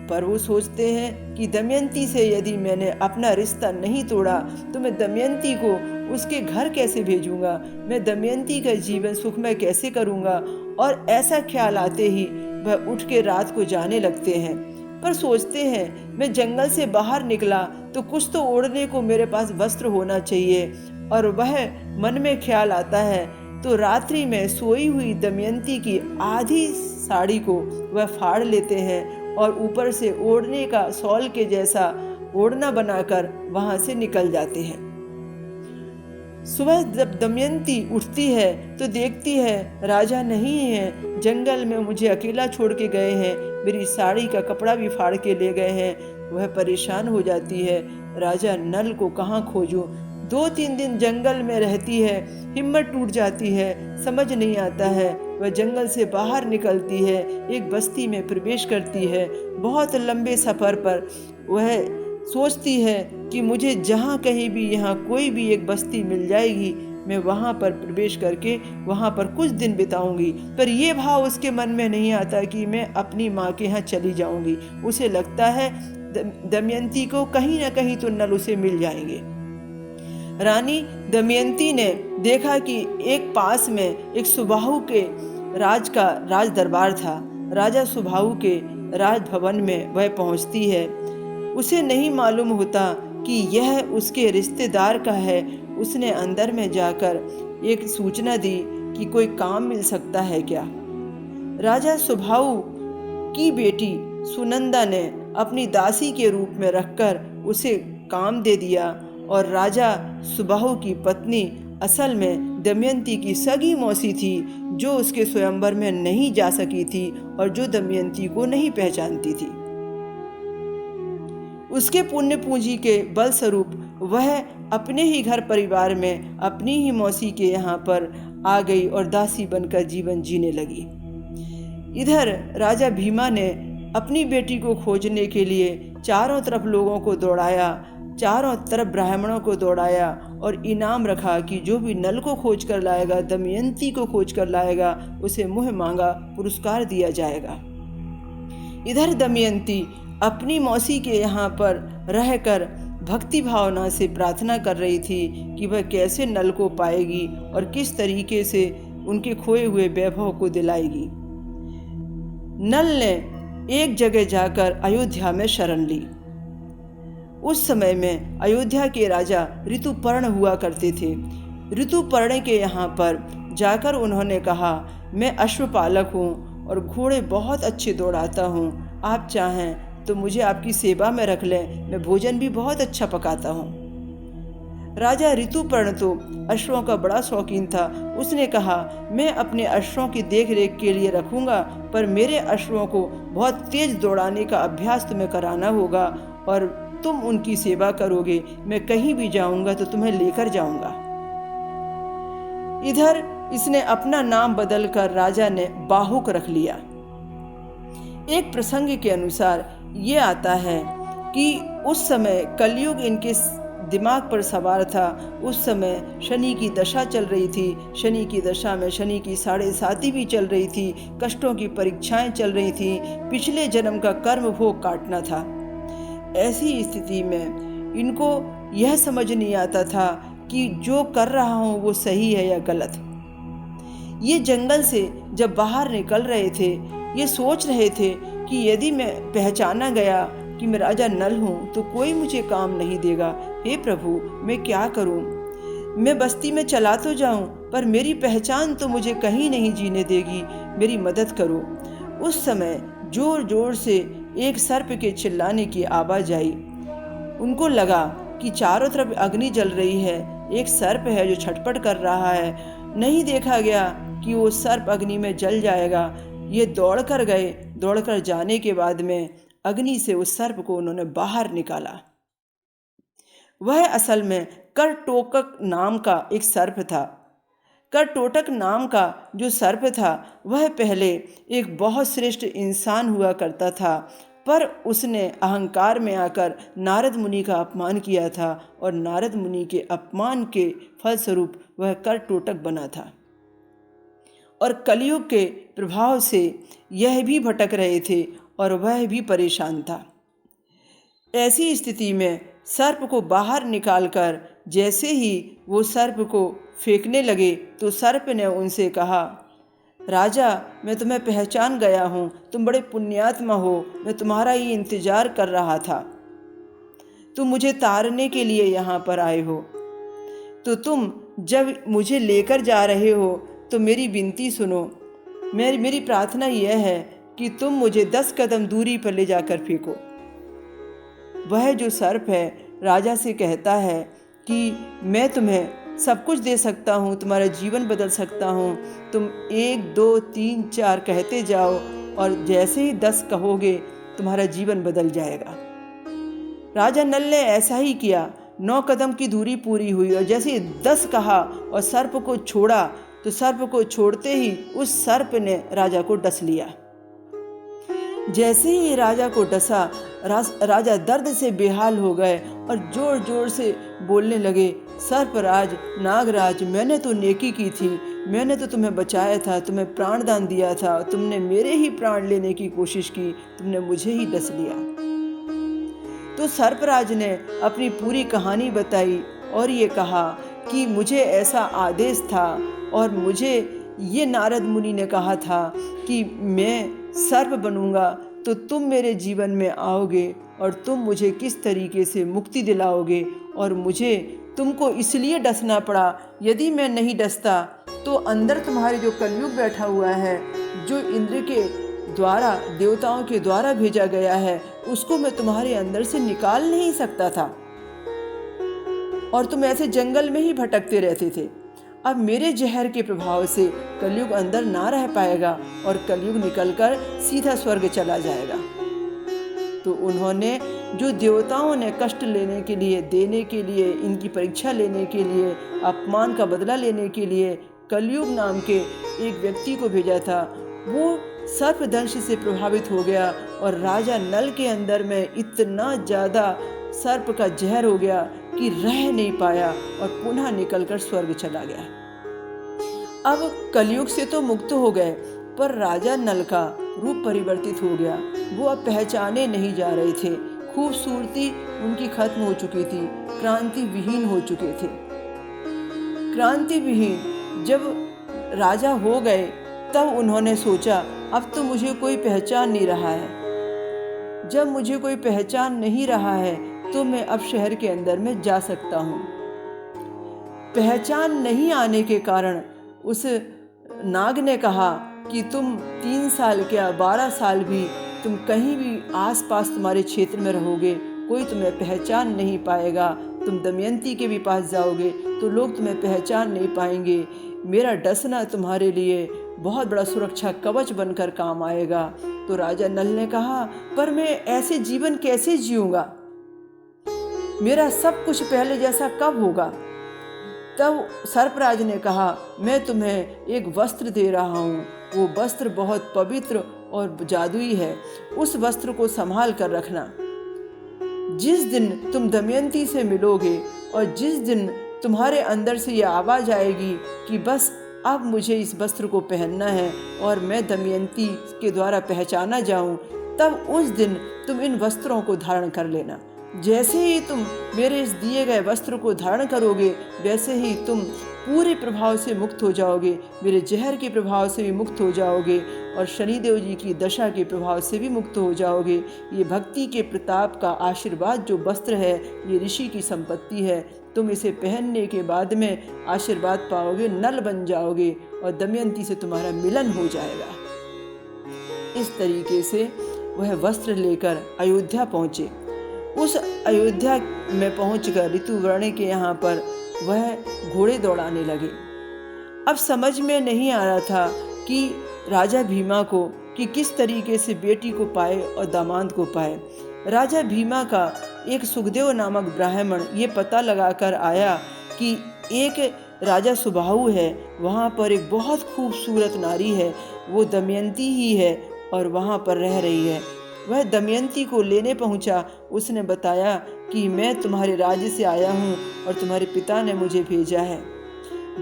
पर वो सोचते हैं कि दमयंती से यदि मैंने अपना रिश्ता नहीं तोड़ा तो मैं दमयंती को उसके घर कैसे भेजूंगा, मैं दमयंती का जीवन सुखमय कैसे करूंगा। और ऐसा ख्याल आते ही वह उठ के रात को जाने लगते हैं। पर सोचते हैं, मैं जंगल से बाहर निकला तो कुछ तो ओढ़ने को मेरे पास वस्त्र होना चाहिए। और वह मन में ख्याल आता है तो रात्रि में सोई हुई दमयंती की आधी साड़ी को वह फाड़ लेते हैं और ऊपर से ओढ़ने का शॉल के जैसा ओढ़ना बनाकर वहां से निकल जाते हैं। सुबह जब दमयंती उठती है तो देखती है राजा नहीं है, जंगल में मुझे अकेला छोड़ के गए हैं, मेरी साड़ी का कपड़ा भी फाड़ के ले गए हैं। वह परेशान हो जाती है, राजा नल को कहाँ खोजूं। 2-3 दिन जंगल में रहती है, हिम्मत टूट जाती है, समझ नहीं आता है। वह जंगल से बाहर निकलती है, एक बस्ती में प्रवेश करती है। बहुत लंबे सफ़र पर वह सोचती है कि मुझे जहाँ कहीं भी यहाँ कोई भी एक बस्ती मिल जाएगी, मैं वहाँ पर प्रवेश करके वहाँ पर कुछ दिन बिताऊंगी। पर यह भाव उसके मन में नहीं आता कि मैं अपनी माँ के यहाँ चली जाऊंगी। उसे लगता है दमयंती को कहीं ना कहीं तो नल उसे मिल जाएंगे। रानी दमयंती ने देखा कि एक पास में एक सुबाहु के राज दरबार था। राजा सुबाहु के राजभवन में वह पहुंचती है। उसे नहीं मालूम होता कि यह उसके रिश्तेदार का है। उसने अंदर में जाकर एक सूचना दी कि कोई काम मिल सकता है क्या। राजा सुबाहु की बेटी सुनंदा ने अपनी दासी के रूप में रखकर उसे काम दे दिया और राजा सुबाहु की पत्नी असल में दमयंती की सगी मौसी थी, जो उसके स्वयंवर में नहीं जा सकी थी और जो दमयंती को नहीं पहचानती थी। उसके पुण्य पूंजी के बल स्वरूप वह अपने ही घर परिवार में अपनी ही मौसी के यहाँ पर आ गई और दासी बनकर जीवन जीने लगी। इधर राजा भीमा ने अपनी बेटी को खोजने के लिए चारों तरफ लोगों को दौड़ाया, चारों तरफ ब्राह्मणों को दौड़ाया और इनाम रखा कि जो भी नल को खोज कर लाएगा, दमयंती को खोज कर लाएगा, उसे मुँह मांगा पुरस्कार दिया जाएगा। इधर दमयंती अपनी मौसी के यहाँ पर रहकर भक्ति भावना से प्रार्थना कर रही थी कि वह कैसे नल को पाएगी और किस तरीके से उनके खोए हुए वैभव को दिलाएगी। नल ने एक जगह जाकर अयोध्या में शरण ली। उस समय में अयोध्या के राजा ऋतुपर्ण हुआ करते थे। ऋतुपर्ण के यहाँ पर जाकर उन्होंने कहा, मैं अश्वपालक हूँ और घोड़े बहुत अच्छे दौड़ाता हूँ, आप चाहें तो मुझे आपकी सेवा में रख लें, मैं भोजन भी बहुत अच्छा पकाता हूँ। राजा ऋतुपर्ण तो अश्वों का बड़ा शौकीन था। उसने कहा, मैं अपने अश्वों की देख रेख के लिए रखूँगा, पर मेरे अश्वों को बहुत तेज दौड़ाने का अभ्यास तुम्हें कराना होगा और तुम उनकी सेवा करोगे। मैं कहीं भी जाऊँगा तो तुम्हें लेकर जाऊँगा। इधर इसने अपना नाम बदलकर राजा ने बाहुक रख लिया। एक प्रसंग के अनुसार ये आता है कि उस समय कलयुग इनके दिमाग पर सवार था। उस समय शनि की दशा चल रही थी। शनि की दशा में शनि की 7.5 भी चल रही थी। कष्टों की परीक्षाएं चल रही थी। पिछले जन्म का कर्म भोग काटना था। ऐसी स्थिति में इनको यह समझ नहीं आता था कि जो कर रहा हूँ वो सही है या गलत। ये जंगल से जब बाहर निकल रहे थे, ये सोच रहे थे कि यदि मैं पहचाना गया कि मैं राजा नल हूँ तो कोई मुझे काम नहीं देगा। हे प्रभु, मैं क्या करूँ? मैं बस्ती में चला तो जाऊँ, पर मेरी पहचान तो मुझे कहीं नहीं जीने देगी, मेरी मदद करो। उस समय जोर जोर से एक सर्प के चिल्लाने की आवाज़ आई। उनको लगा कि चारों तरफ अग्नि जल रही है, एक सर्प है जो छटपट कर रहा है। नहीं देखा गया कि वो सर्प अग्नि में जल जाएगा। ये दौड़ कर गए। दौड़कर जाने के बाद में अग्नि से उस सर्प को उन्होंने बाहर निकाला। वह असल में करटोटक नाम का एक सर्प था। करटोटक नाम का जो सर्प था वह पहले एक बहुत श्रेष्ठ इंसान हुआ करता था, पर उसने अहंकार में आकर नारद मुनि का अपमान किया था और नारद मुनि के अपमान के फलस्वरूप वह करटोटक बना था। और कलयुग के प्रभाव से यह भी भटक रहे थे और वह भी परेशान था। ऐसी स्थिति में सर्प को बाहर निकालकर जैसे ही वो सर्प को फेंकने लगे तो सर्प ने उनसे कहा, राजा, मैं तुम्हें पहचान गया हूँ, तुम बड़े पुण्यात्मा हो, मैं तुम्हारा ही इंतजार कर रहा था। तुम मुझे तारने के लिए यहाँ पर आए हो, तो तुम जब मुझे लेकर जा रहे हो तो मेरी विनती सुनो। मेरी प्रार्थना यह है कि तुम मुझे 10 कदम दूरी पर ले जाकर फेंको। वह जो सर्प है राजा से कहता है कि मैं तुम्हें सब कुछ दे सकता हूँ, तुम्हारा जीवन बदल सकता हूँ। तुम 1 2 3 4 कहते जाओ और जैसे ही 10 कहोगे तुम्हारा जीवन बदल जाएगा। राजा नल ने ऐसा ही किया। 9 कदम की दूरी पूरी हुई और जैसे ही 10 कहा और सर्प को छोड़ा तो सर्प को छोड़ते ही उस सर्प ने राजा को डस लिया। जैसे ही राजा को डसा, राजा दर्द से बेहाल हो गए और जोर जोर से बोलने लगे, सर्पराज, नागराज, मैंने तो नेकी की थी, मैंने तो तुम्हें बचाया था, तुम्हें प्राणदान दिया था, तुमने मेरे ही प्राण लेने की कोशिश की, तुमने मुझे ही डस लिया। तो सर्पराज ने अपनी पूरी कहानी बताई और ये कहा कि मुझे ऐसा आदेश था और मुझे ये नारद मुनि ने कहा था कि मैं सर्प बनूंगा तो तुम मेरे जीवन में आओगे और तुम मुझे किस तरीके से मुक्ति दिलाओगे, और मुझे तुमको इसलिए डसना पड़ा। यदि मैं नहीं डसता तो अंदर तुम्हारे जो कलयुग बैठा हुआ है, जो इंद्र के द्वारा, देवताओं के द्वारा भेजा गया है, उसको मैं तुम्हारे अंदर से निकाल नहीं सकता था और तुम ऐसे जंगल में ही भटकते रहते थे। अब मेरे जहर के प्रभाव से कलयुग अंदर ना रह पाएगा और कलयुग निकलकर सीधा स्वर्ग चला जाएगा। तो उन्होंने, जो देवताओं ने कष्ट लेने के लिए, देने के लिए, इनकी परीक्षा लेने के लिए, अपमान का बदला लेने के लिए कलयुग नाम के एक व्यक्ति को भेजा था, वो सर्पदंश से प्रभावित हो गया और राजा नल के अंदर में इतना ज़्यादा सर्प का जहर हो गया कि रह नहीं पाया और पुनः निकलकर स्वर्ग चला गया। अब कलयुग से तो मुक्त हो गए, पर राजा नल का रूप परिवर्तित हो गया। वो अब पहचाने नहीं जा रहे थे, खूबसूरती उनकी खत्म हो चुकी थी, क्रांति विहीन हो चुके थे। क्रांति विहीन जब राजा हो गए तब उन्होंने सोचा, अब तो मुझे कोई पहचान नहीं रहा है। जब मुझे कोई पहचान नहीं रहा है तो मैं अब शहर के अंदर में जा सकता हूँ। पहचान नहीं आने के कारण उस नाग ने कहा कि तुम 3 साल क्या 12 साल भी तुम कहीं भी आसपास तुम्हारे क्षेत्र में रहोगे, कोई तुम्हें पहचान नहीं पाएगा। तुम दमयंती के भी पास जाओगे तो लोग तुम्हें पहचान नहीं पाएंगे। मेरा डसना तुम्हारे लिए बहुत बड़ा सुरक्षा कवच बनकर काम आएगा। तो राजा नल ने कहा, पर मैं ऐसे जीवन कैसे जीऊँगा, मेरा सब कुछ पहले जैसा कब होगा। तब सर्पराज ने कहा, मैं तुम्हें एक वस्त्र दे रहा हूँ, वो वस्त्र बहुत पवित्र और जादुई है, उस वस्त्र को संभाल कर रखना। जिस दिन तुम दमयंती से मिलोगे और जिस दिन तुम्हारे अंदर से ये आवाज़ आएगी कि बस अब मुझे इस वस्त्र को पहनना है और मैं दमयंती के द्वारा पहचाना जाऊं, तब उस दिन तुम इन वस्त्रों को धारण कर लेना। जैसे ही तुम मेरे इस दिए गए वस्त्र को धारण करोगे, वैसे ही तुम पूरे प्रभाव से मुक्त हो जाओगे, मेरे जहर के प्रभाव से भी मुक्त हो जाओगे और शनिदेव जी की दशा के प्रभाव से भी मुक्त हो जाओगे। ये भक्ति के प्रताप का आशीर्वाद जो वस्त्र है, ये ऋषि की संपत्ति है। तुम इसे पहनने के बाद में आशीर्वाद पाओगे, नल बन जाओगे और दमयंती से तुम्हारा मिलन हो जाएगा। इस तरीके से वह वस्त्र लेकर अयोध्या पहुँचे। उस अयोध्या में पहुंचकर ऋतुवर्ण के यहाँ पर वह घोड़े दौड़ाने लगे। अब समझ में नहीं आ रहा था कि राजा भीमा को कि किस तरीके से बेटी को पाए और दामाद को पाए। राजा भीमा का एक सुखदेव नामक ब्राह्मण ये पता लगाकर आया कि एक राजा सुबाहु है, वहाँ पर एक बहुत खूबसूरत नारी है, वो दमयंती ही है और वहाँ पर रह रही है। वह दमयंती को लेने पहुंचा। उसने बताया कि मैं तुम्हारे राज्य से आया हूं और तुम्हारे पिता ने मुझे भेजा है।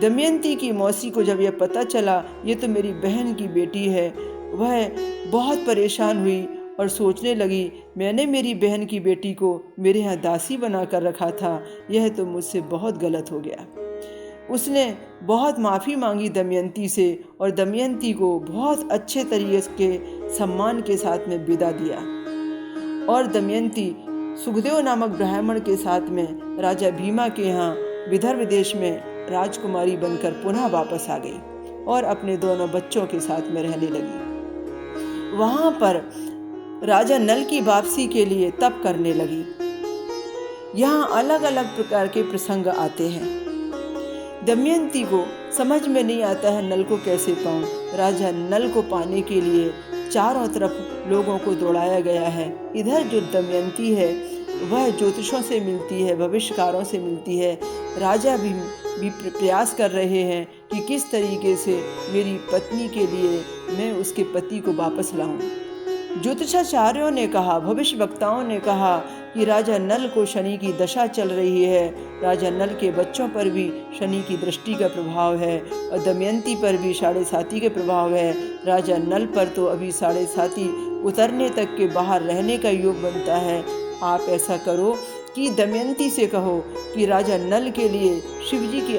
दमयंती की मौसी को जब यह पता चला ये तो मेरी बहन की बेटी है, वह बहुत परेशान हुई और सोचने लगी, मैंने मेरी बहन की बेटी को मेरे यहाँ दासी बना कर रखा था, यह तो मुझसे बहुत गलत हो गया। उसने बहुत माफ़ी मांगी दमयंती से और दमयंती को बहुत अच्छे तरीके के सम्मान के साथ में विदा दिया और दमयंती सुखदेव नामक ब्राह्मण के साथ में राजा भीमा के यहाँ विदर्भ देश में राजकुमारी बनकर पुनः वापस आ गई और अपने दोनों बच्चों के साथ में रहने लगी। वहाँ पर राजा नल की वापसी के लिए तप करने लगी। यहाँ अलग अलग प्रकार के प्रसंग आते हैं। दमयंती को समझ में नहीं आता है नल को कैसे पाऊं। राजा नल को पाने के लिए चारों तरफ लोगों को दौड़ाया गया है। इधर जो दमयंती है वह ज्योतिषों से मिलती है, भविष्यकारों से मिलती है। राजा भी प्रयास कर रहे हैं कि किस तरीके से मेरी पत्नी के लिए मैं उसके पति को वापस लाऊं। ज्योतिषाचार्यों ने कहा, भविष्यवक्ताओं ने कहा कि राजा नल को शनि की दशा चल रही है। राजा नल के बच्चों पर भी शनि की दृष्टि का प्रभाव है और दमयंती पर भी 7.5 के प्रभाव है। राजा नल पर तो अभी 7.5 उतरने तक के बाहर रहने का योग बनता है। आप ऐसा करो कि दमयंती से कहो कि राजा नल के लिए शिव जी की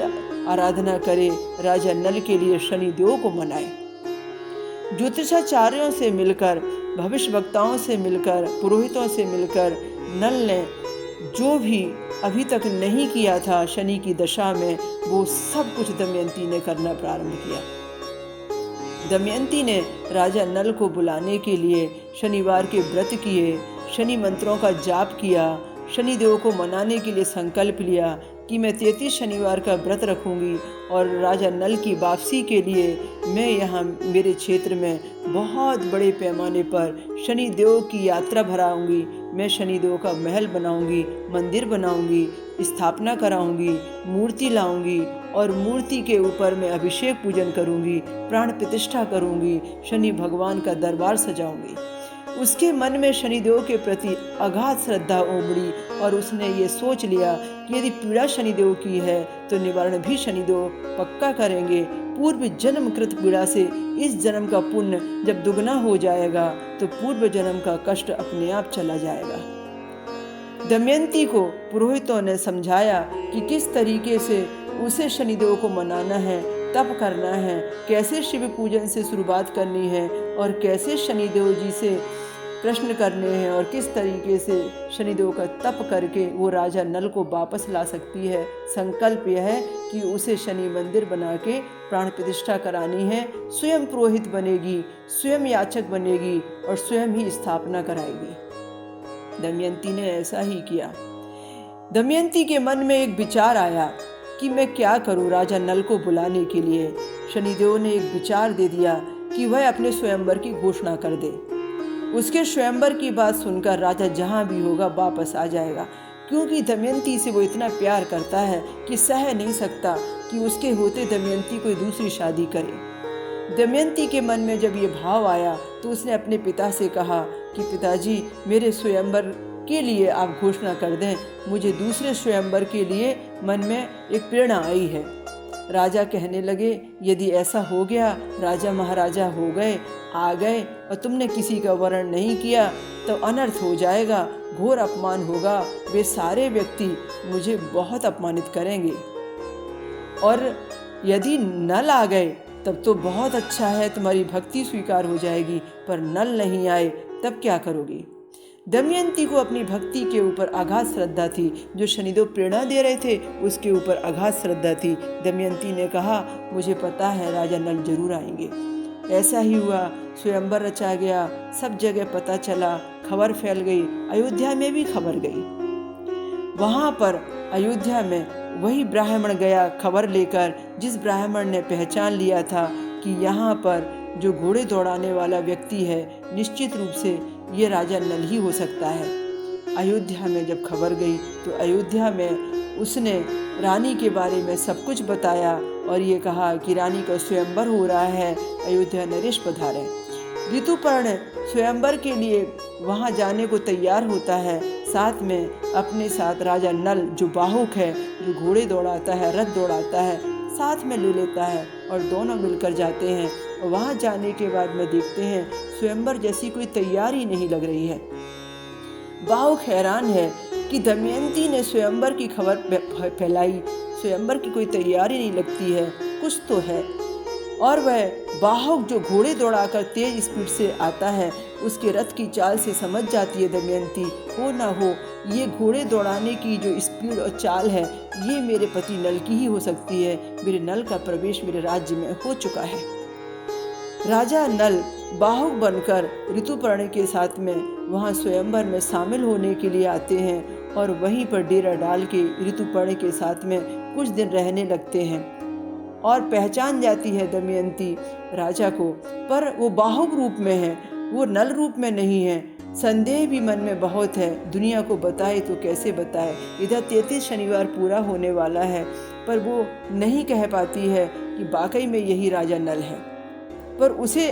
आराधना करे, राजा नल के लिए शनिदेव को मनाए। ज्योतिषाचार्यों से मिलकर, भविष्यवक्ताओं से मिलकर, पुरोहितों से मिलकर नल ने जो भी अभी तक नहीं किया था शनि की दशा में, वो सब कुछ दमयंती ने करना प्रारंभ किया। दमयंती ने राजा नल को बुलाने के लिए शनिवार के व्रत किए, शनि मंत्रों का जाप किया, शनिदेव को मनाने के लिए संकल्प लिया कि मैं 33 शनिवार का व्रत रखूंगी और राजा नल की वापसी के लिए मैं यहाँ मेरे क्षेत्र में बहुत बड़े पैमाने पर शनिदेव की यात्रा भराऊंगी। मैं शनिदेव का महल बनाऊंगी, मंदिर बनाऊंगी, स्थापना कराऊंगी, मूर्ति लाऊंगी और मूर्ति के ऊपर मैं अभिषेक पूजन करूंगी, प्राण प्रतिष्ठा करूंगी, शनि भगवान का दरबार सजाऊंगी। उसके मन में शनिदेव के प्रति अगाध श्रद्धा उमड़ी और उसने ये सोच लिया कि यदि पीड़ा शनिदेव की है तो निवारण भी शनिदेव पक्का करेंगे। पूर्व जन्म कृत पीड़ा से इस जन्म का पुण्य जब दुगना हो जाएगा तो पूर्व जन्म का कष्ट अपने आप चला जाएगा। दमयंती को पुरोहितों ने समझाया कि किस तरीके से उसे शनिदेव को मनाना है, तप करना है, कैसे शिव पूजन से शुरुआत करनी है और कैसे शनिदेव जी से प्रश्न करने हैं और किस तरीके से शनिदेव का तप करके वो राजा नल को वापस ला सकती है। संकल्प यह है कि उसे शनि मंदिर बना के प्राण प्रतिष्ठा करानी है, स्वयं पुरोहित बनेगी, स्वयं याचक बनेगी और स्वयं ही स्थापना कराएगी। दमयंती ने ऐसा ही किया। दमयंती के मन में एक विचार आया कि मैं क्या करूं राजा नल को बुलाने के लिए। शनिदेव ने एक विचार दे दिया कि वह अपने स्वयंवर की घोषणा कर दे। उसके स्वयंवर की बात सुनकर राजा जहां भी होगा वापस आ जाएगा, क्योंकि दमयंती से वो इतना प्यार करता है कि सह नहीं सकता कि उसके होते दमयंती कोई दूसरी शादी करे। दमयंती के मन में जब ये भाव आया तो उसने अपने पिता से कहा कि पिताजी, मेरे स्वयंवर के लिए आप घोषणा कर दें, मुझे दूसरे स्वयंवर के लिए मन में एक प्रेरणा आई है। राजा कहने लगे, यदि ऐसा हो गया, राजा महाराजा हो गए, आ गए और तुमने किसी का वर्ण नहीं किया तो अनर्थ हो जाएगा, घोर अपमान होगा, वे सारे व्यक्ति मुझे बहुत अपमानित करेंगे। और यदि नल आ गए तब तो बहुत अच्छा है, तुम्हारी भक्ति स्वीकार हो जाएगी, पर नल नहीं आए तब क्या करोगी। दमयंती को अपनी भक्ति के ऊपर अगाध श्रद्धा थी, जो शनिदेव प्रेरणा दे रहे थे उसके ऊपर अगाध श्रद्धा थी। दमयंती ने कहा, मुझे पता है राजा नल जरूर आएंगे। ऐसा ही हुआ, स्वयंवर रचा गया, सब जगह पता चला, खबर फैल गई, अयोध्या में भी खबर गई। वहाँ पर अयोध्या में वही ब्राह्मण गया खबर लेकर, जिस ब्राह्मण ने पहचान लिया था कि यहाँ पर जो घोड़े दौड़ाने वाला व्यक्ति है निश्चित रूप से ये राजा नल ही हो सकता है। अयोध्या में जब खबर गई तो अयोध्या में उसने रानी के बारे में सब कुछ बताया और ये कहा कि रानी का स्वयंवर हो रहा है, अयोध्या नरेश पधारे। ऋतुपर्ण स्वयंवर के लिए वहाँ जाने को तैयार होता है, साथ में अपने साथ राजा नल जो बाहुक है, जो घोड़े दौड़ाता है, रथ दौड़ाता है, साथ में ले लेता है और दोनों मिलकर जाते हैं। और वहाँ जाने के बाद में देखते हैं स्वयंवर जैसी कोई तैयारी नहीं लग रही है। बाहुक हैरान है कि दमयंती ने स्वयंवर की खबर फैलाई, स्वयंवर की कोई तैयारी नहीं लगती है, कुछ तो है। और वह बाहुक जो घोड़े दौड़ाकर तेज स्पीड से आता है, उसके रथ की चाल से समझ जाती है दमयंती, हो ना हो ये घोड़े दौड़ाने की जो स्पीड और चाल है ये मेरे पति नल की ही हो सकती है, मेरे नल का प्रवेश मेरे राज्य में हो चुका है। राजा नल बाहुक बनकर ऋतुपर्ण के साथ में वहाँ स्वयंवर में शामिल होने के लिए आते हैं और वहीं पर डेरा डाल के ऋतुपर्ण के साथ में कुछ दिन रहने लगते हैं और पहचान जाती है दमयंती राजा को, पर वो बाहुक रूप में है, वो नल रूप में नहीं है। संदेह भी मन में बहुत है, दुनिया को बताए तो कैसे बताए। इधर 33 शनिवार पूरा होने वाला है, पर वो नहीं कह पाती है कि वाकई में यही राजा नल है। पर उसे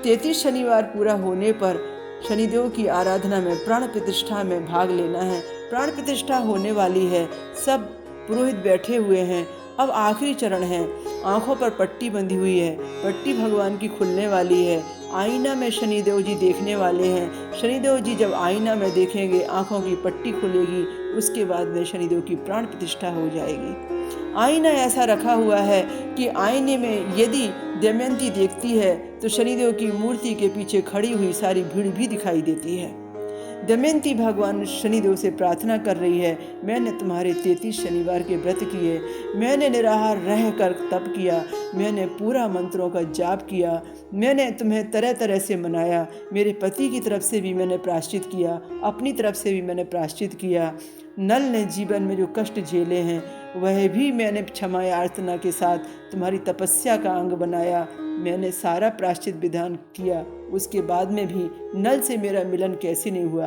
33 शनिवार पूरा होने पर शनिदेव की आराधना में, प्राण प्रतिष्ठा में भाग लेना है। प्राण प्रतिष्ठा होने वाली है, सब पुरोहित बैठे हुए हैं। अब आखिरी चरण है, आंखों पर पट्टी बंधी हुई है, पट्टी भगवान की खुलने वाली है। आईना में शनिदेव जी देखने वाले हैं। शनिदेव जी जब आईना में देखेंगे, आंखों की पट्टी खुलेगी, उसके बाद में शनिदेव की प्राण प्रतिष्ठा हो जाएगी। आईना ऐसा रखा हुआ है कि आईने में यदि दमयंती देखती है तो शनिदेव की मूर्ति के पीछे खड़ी हुई सारी भीड़ भी दिखाई देती है। दमयंती भगवान शनिदेव से प्रार्थना कर रही है, मैंने तुम्हारे 33 शनिवार के व्रत किए, मैंने निराहार रह कर तप किया, मैंने पूरा मंत्रों का जाप किया, मैंने तुम्हें तरह तरह से मनाया, मेरे पति की तरफ से भी मैंने प्रायश्चित किया, अपनी तरफ से भी मैंने प्रायश्चित किया। नल ने जीवन में जो कष्ट झेले हैं वह भी मैंने क्षमा याचना के साथ तुम्हारी तपस्या का अंग बनाया, मैंने सारा प्रायश्चित विधान किया। उसके बाद में भी नल से मेरा मिलन कैसे नहीं हुआ?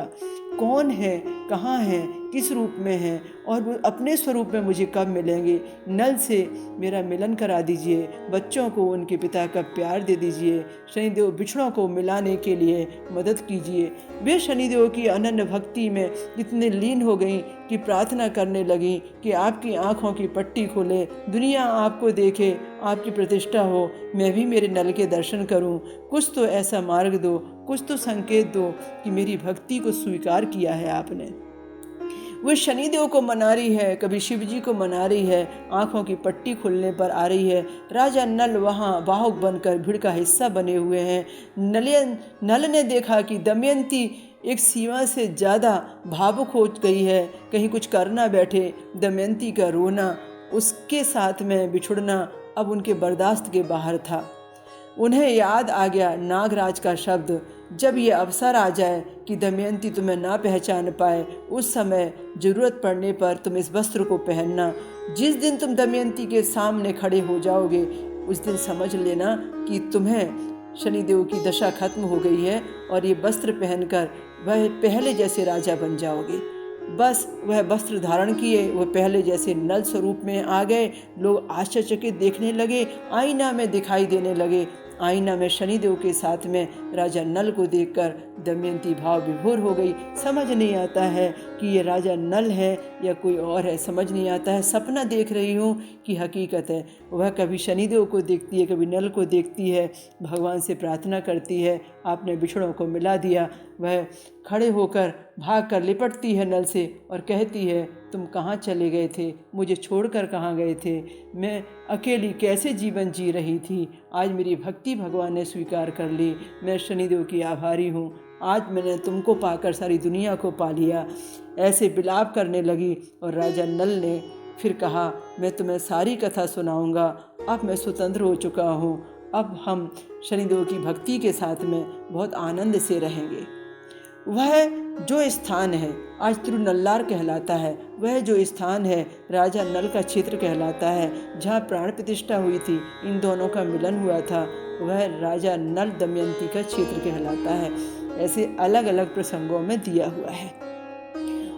कौन है, कहाँ है, किस रूप में है और वो अपने स्वरूप में मुझे कब मिलेंगे? नल से मेरा मिलन करा दीजिए, बच्चों को उनके पिता का प्यार दे दीजिए, शनिदेव बिछड़ों को मिलाने के लिए मदद कीजिए। वे शनिदेव की अनन्य भक्ति में इतने लीन हो गई कि प्रार्थना करने लगी कि आपकी आँखों की पट्टी खोले, दुनिया आपको देखे, आपकी प्रतिष्ठा हो, मैं भी मेरे नल के दर्शन करूं। कुछ तो ऐसा मार्ग दो, कुछ तो संकेत दो कि मेरी भक्ति को स्वीकार किया है आपने। वो शनिदेव को मना रही है, कभी शिव जी को मना रही है, आंखों की पट्टी खुलने पर आ रही है। राजा नल वहाँ बाहुक बनकर भीड़ का हिस्सा बने हुए हैं। नल ने देखा कि दमयंती एक सीमा से ज़्यादा भावुक हो गई है, कहीं कुछ कर ना बैठे। दमयंती का रोना, उसके साथ में बिछुड़ना अब उनके बर्दाश्त के बाहर था। उन्हें याद आ गया नागराज का शब्द, जब ये अवसर आ जाए कि दमयंती तुम्हें ना पहचान पाए, उस समय ज़रूरत पड़ने पर तुम इस वस्त्र को पहनना। जिस दिन तुम दमयंती के सामने खड़े हो जाओगे, उस दिन समझ लेना कि तुम्हें शनिदेव की दशा खत्म हो गई है और ये वस्त्र पहनकर वह पहले जैसे राजा बन जाओगे। बस वह वस्त्र धारण किए, वह पहले जैसे नल स्वरूप में आ गए। लोग आश्चर्यचकित देखने लगे, आईना में दिखाई देने लगे। आईना में शनिदेव के साथ में राजा नल को देखकर दमयंती भाव विभोर हो गई। समझ नहीं आता है कि ये राजा नल है या कोई और है, समझ नहीं आता है, सपना देख रही हूँ कि हकीकत है। वह कभी शनिदेव को देखती है, कभी नल को देखती है, भगवान से प्रार्थना करती है, आपने बिछड़ों को मिला दिया। वह खड़े होकर भाग कर लिपटती है नल से और कहती है, तुम कहाँ चले गए थे, मुझे छोड़कर कहाँ गए थे, मैं अकेली कैसे जीवन जी रही थी। आज मेरी भक्ति भगवान ने स्वीकार कर ली, मैं शनिदेव की आभारी हूँ। आज मैंने तुमको पाकर सारी दुनिया को पा लिया। ऐसे विलाप करने लगी और राजा नल ने फिर कहा, मैं तुम्हें सारी कथा सुनाऊंगा, अब मैं स्वतंत्र हो चुका हूँ, अब हम शनिदेव की भक्ति के साथ में बहुत आनंद से रहेंगे। वह जो स्थान है आज तिरुनल्लार कहलाता है, वह जो स्थान है राजा नल का क्षेत्र कहलाता है, जहाँ प्राण प्रतिष्ठा हुई थी, इन दोनों का मिलन हुआ था, वह राजा नल दमयंती का क्षेत्र कहलाता है। ऐसे अलग अलग प्रसंगों में दिया हुआ है।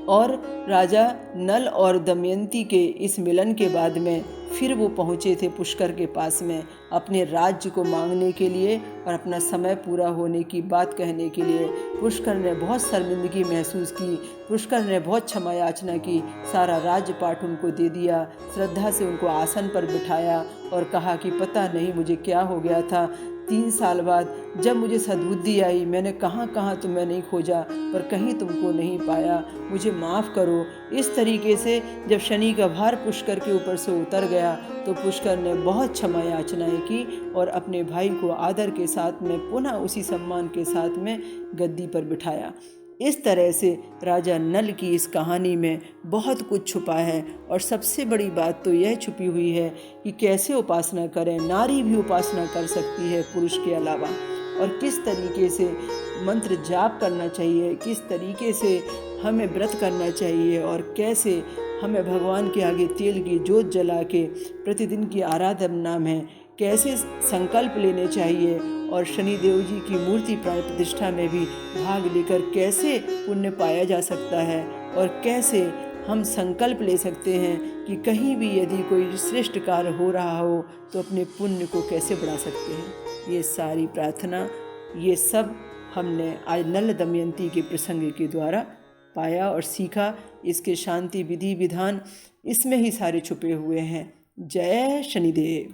और राजा नल और दमयंती के इस मिलन के बाद में फिर वो पहुँचे थे पुष्कर के पास में अपने राज्य को मांगने के लिए और अपना समय पूरा होने की बात कहने के लिए। पुष्कर ने बहुत शर्मिंदगी महसूस की, पुष्कर ने बहुत क्षमा याचना की, सारा राज्य पाठ उनको दे दिया, श्रद्धा से उनको आसन पर बिठाया और कहा कि पता नहीं मुझे क्या हो गया था, 3 साल बाद जब मुझे सद्बुद्धि आई, मैंने कहाँ कहाँ तुम्हें नहीं खोजा पर कहीं तुमको नहीं पाया, मुझे माफ़ करो। इस तरीके से जब शनि का भार पुष्कर के ऊपर से उतर गया तो पुष्कर ने बहुत क्षमा याचनाएँ की और अपने भाई को आदर के साथ में पुनः उसी सम्मान के साथ में गद्दी पर बिठाया। इस तरह से राजा नल की इस कहानी में बहुत कुछ छुपा है और सबसे बड़ी बात तो यह छुपी हुई है कि कैसे उपासना करें। नारी भी उपासना कर सकती है पुरुष के अलावा, और किस तरीके से मंत्र जाप करना चाहिए, किस तरीके से हमें व्रत करना चाहिए और कैसे हमें भगवान के आगे तेल की जोत जला के प्रतिदिन की आराधना में कैसे संकल्प लेने चाहिए और शनिदेव जी की मूर्ति प्राण प्रतिष्ठा में भी भाग लेकर कैसे पुण्य पाया जा सकता है और कैसे हम संकल्प ले सकते हैं कि कहीं भी यदि कोई श्रेष्ठ कार्य हो रहा हो तो अपने पुण्य को कैसे बढ़ा सकते हैं। ये सारी प्रार्थना, ये सब हमने आज नल दमयंती के प्रसंग के द्वारा पाया और सीखा। इसके शांति विधि विधान इसमें ही सारे छुपे हुए हैं। जय शनिदेव।